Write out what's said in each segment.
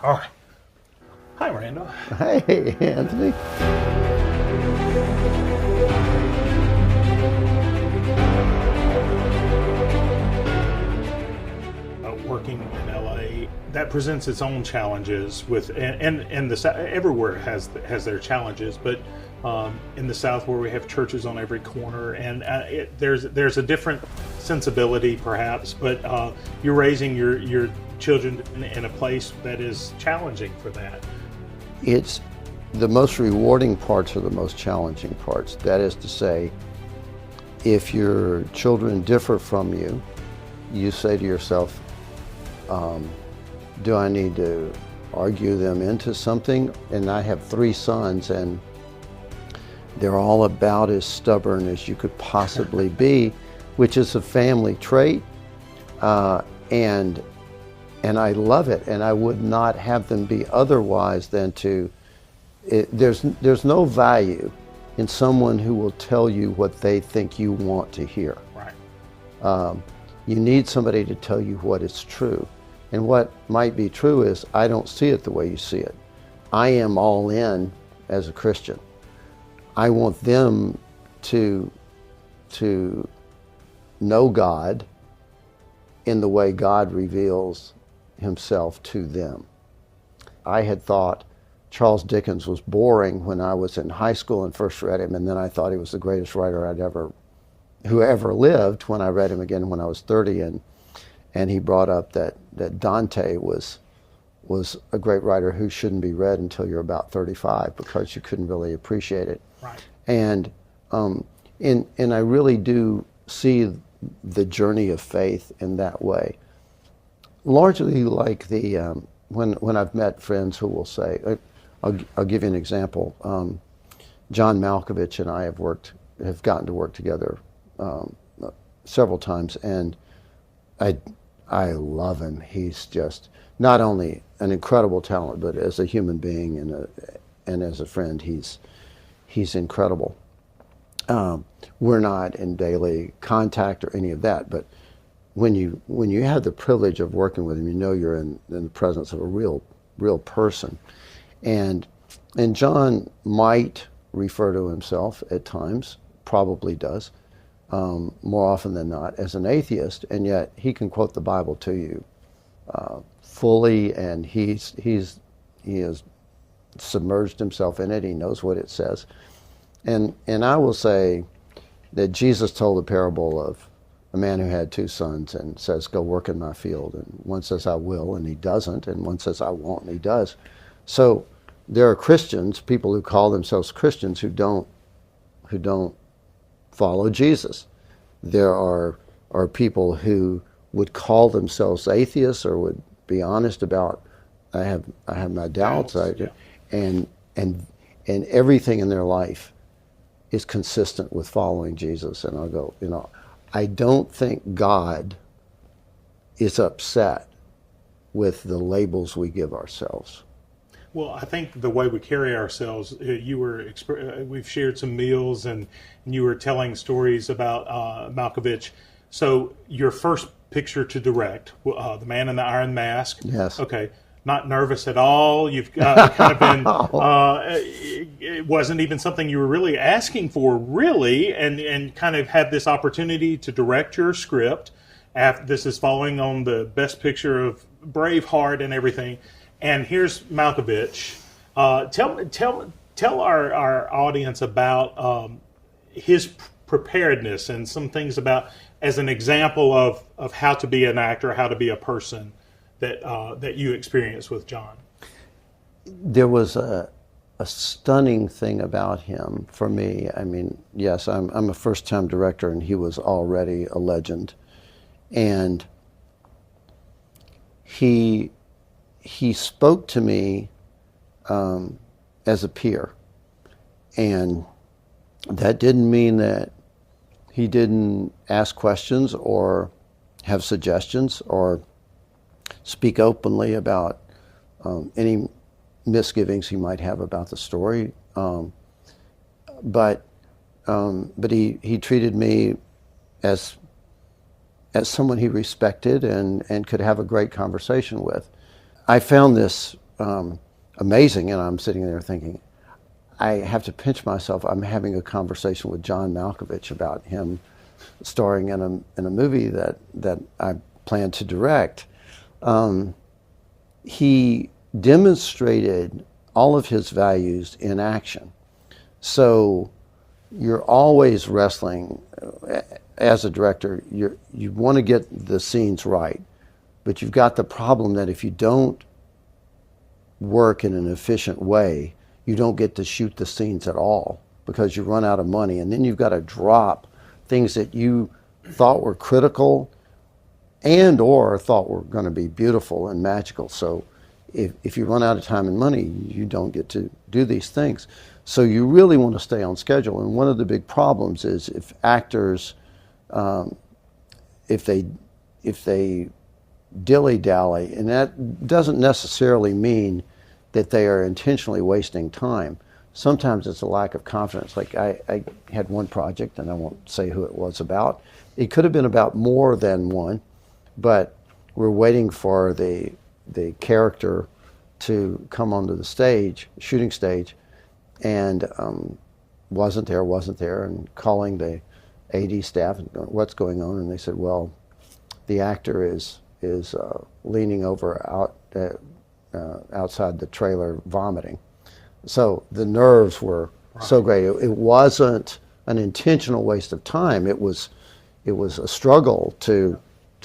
All right. Hi, Randall. Hey, Anthony. Working in LA, that presents its own challenges with, and everywhere has their challenges, but in the South where we have churches on every corner, and there's a different sensibility perhaps, but you're raising your children in a place that is challenging for that. It's the most rewarding parts are the most challenging parts. That is to say, if your children differ from you, you say to yourself, do I need to argue them into something? And I have 3 sons, and they're all about as stubborn as you could possibly be, which is a family trait, and I love it, and I would not have them be otherwise than to. There's no value in someone who will tell you what they think you want to hear. Right. You need somebody to tell you what is true. And what might be true is, I don't see it the way you see it. I am all in as a Christian. I want them to know God in the way God reveals himself to them. I had thought Charles Dickens was boring when I was in high school and first read him, and then I thought he was the greatest writer who ever lived when I read him again when I was 30, and he brought up that Dante was a great writer who shouldn't be read until you're about 35 because you couldn't really appreciate it. Right. And I really do see the journey of faith in that way. Largely like the when I've met friends who will say, I'll give you an example. John Malkovich and I have gotten to work together several times, and I love him. He's just not only an incredible talent, but as a human being and as a friend, he's incredible. We're not in daily contact or any of that, but when you have the privilege of working with him, you know you're in the presence of a real person. And John might refer to himself at times, probably does, more often than not, as an atheist, and yet he can quote the Bible to you fully, and he has submerged himself in it. He knows what it says. And I will say that Jesus told the parable of a man who had 2 sons and says, go work in my field. And one says, I will, and he doesn't. And one says, I won't, and he does. So there are Christians, people who call themselves Christians, who don't follow Jesus. There are people who would call themselves atheists or would be honest about, I have my doubts. Yeah. And everything in their life is consistent with following Jesus. And I'll go, I don't think God is upset with the labels we give ourselves. Well, I think the way we carry ourselves, we've shared some meals, and you were telling stories about Malkovich. So your first picture to direct, The Man in the Iron Mask. Yes. Okay. Not nervous at all. You've kind of been, it wasn't even something you were really asking for, really, and kind of had this opportunity to direct your script. This is following on the best picture of Braveheart and everything. And here's Malkovich. Tell our audience about his preparedness and some things about, as an example of how to be an actor, how to be a person that you experienced with John. There was a stunning thing about him for me. I mean, yes, I'm a first-time director, and he was already a legend, and he spoke to me as a peer, and that didn't mean that he didn't ask questions or have suggestions or speak openly about any misgivings he might have about the story, but he treated me as someone he respected and could have a great conversation with. I found this amazing. And I'm sitting there thinking, I have to pinch myself. I'm having a conversation with John Malkovich about him starring in a movie that I plan to direct. He demonstrated all of his values in action. So you're always wrestling as a director. You want to get the scenes right, but you've got the problem that if you don't work in an efficient way, you don't get to shoot the scenes at all because you run out of money, and then you've got to drop things that you thought were critical and or thought were going to be beautiful and magical. So if you run out of time and money, you don't get to do these things. So you really want to stay on schedule. And one of the big problems is if actors, if they dilly-dally, and that doesn't necessarily mean that they are intentionally wasting time. Sometimes it's a lack of confidence. Like I had one project, and I won't say who it was about. It could have been about more than one, but we're waiting for the character to come onto the stage, shooting stage, and wasn't there, and calling the AD staff and going, what's going on? And they said, well, the actor is leaning over outside the trailer vomiting. So the nerves were so great. It wasn't an intentional waste of time. It was a struggle to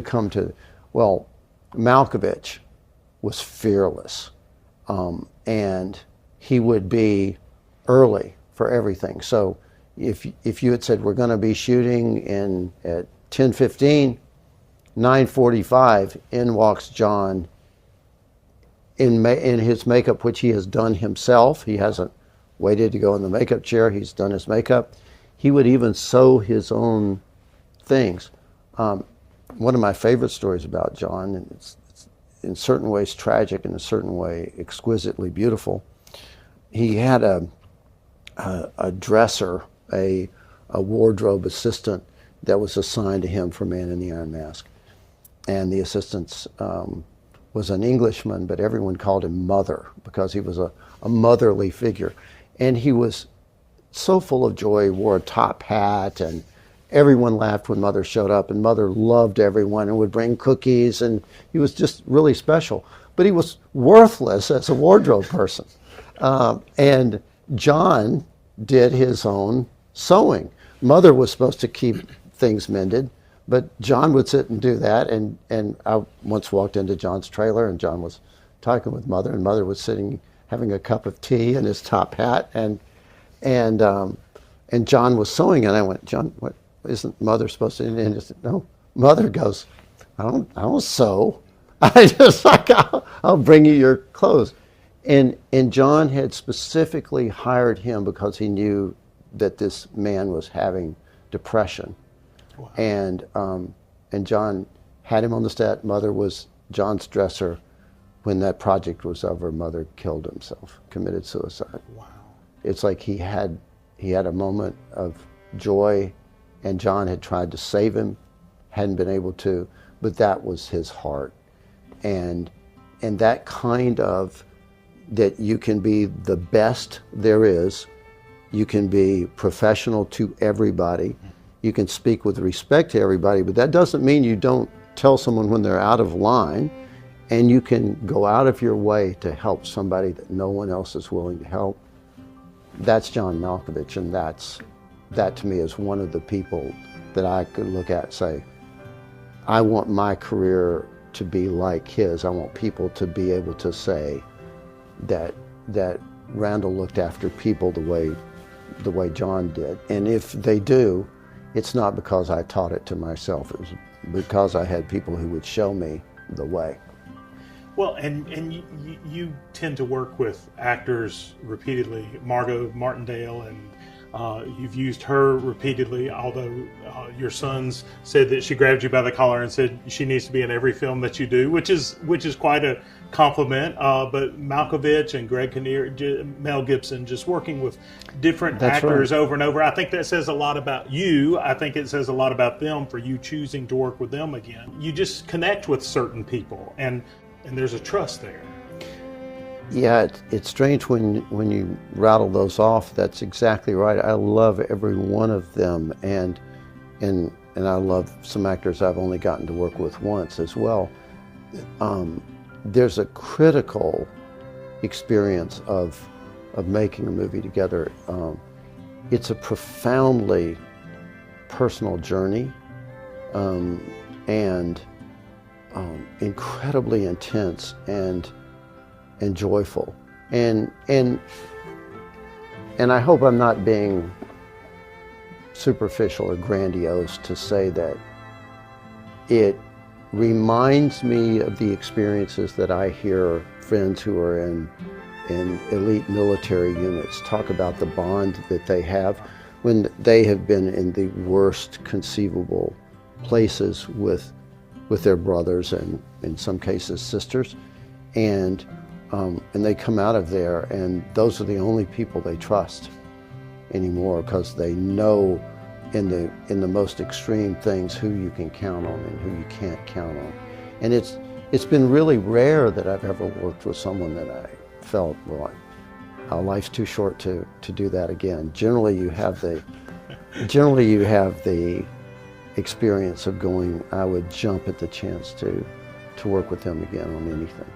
come to. Well, Malkovich was fearless, and he would be early for everything. So if you had said we're going to be shooting at 10:15, 9:45, in walks John in his makeup, which he has done himself. He hasn't waited to go in the makeup chair. He's done his makeup. He would even sew his own things. One of my favorite stories about John, and it's in certain ways tragic, in a certain way exquisitely beautiful. He had a dresser, a wardrobe assistant that was assigned to him for Man in the Iron Mask. And the assistant was an Englishman, but everyone called him Mother because he was a motherly figure. And he was so full of joy, wore a top hat, and everyone laughed when Mother showed up, and Mother loved everyone and would bring cookies, and he was just really special. But he was worthless as a wardrobe person. And John did his own sewing. Mother was supposed to keep things mended, but John would sit and do that. And I once walked into John's trailer, and John was talking with Mother, and Mother was sitting having a cup of tea in his top hat, and John was sewing, and I went, John, what isn't Mother supposed to? And he said, no. Mother goes, I don't sew. I just like I'll bring you your clothes. And John had specifically hired him because he knew that this man was having depression. Wow. And John had him on the set. Mother was John's dresser. When that project was over, Mother killed himself, committed suicide. Wow. It's like he had a moment of joy, and John had tried to save him, hadn't been able to, but that was his heart. And that kind of, that you can be the best there is, you can be professional to everybody, you can speak with respect to everybody, but that doesn't mean you don't tell someone when they're out of line, and you can go out of your way to help somebody that no one else is willing to help. That's John Malkovich, and that to me is one of the people that I could look at and say, I want my career to be like his. I want people to be able to say that Randall looked after people the way John did. And if they do, it's not because I taught it to myself. It was because I had people who would show me the way. Well, and you tend to work with actors repeatedly, Margot Martindale, and you've used her repeatedly, although your sons said that she grabbed you by the collar and said she needs to be in every film that you do, which is quite a compliment. But Malkovich and Greg Kinnear, Mel Gibson, just working with different actors over and over, I think that says a lot about you. I think it says a lot about them for you choosing to work with them again. You just connect with certain people, and there's a trust there. Yeah, it's strange when you rattle those off. That's exactly right. I love every one of them, and I love some actors I've only gotten to work with once as well. There's a critical experience of making a movie together. It's a profoundly personal journey, and incredibly intense and joyful. And I hope I'm not being superficial or grandiose to say that it reminds me of the experiences that I hear friends who are in elite military units talk about, the bond that they have when they have been in the worst conceivable places with their brothers and in some cases sisters, and they come out of there and those are the only people they trust anymore, because they know in the most extreme things who you can count on and who you can't count on. And it's been really rare that I've ever worked with someone that I felt, well, our life's too short to do that again. Generally you have the experience of going, I would jump at the chance to work with them again on anything.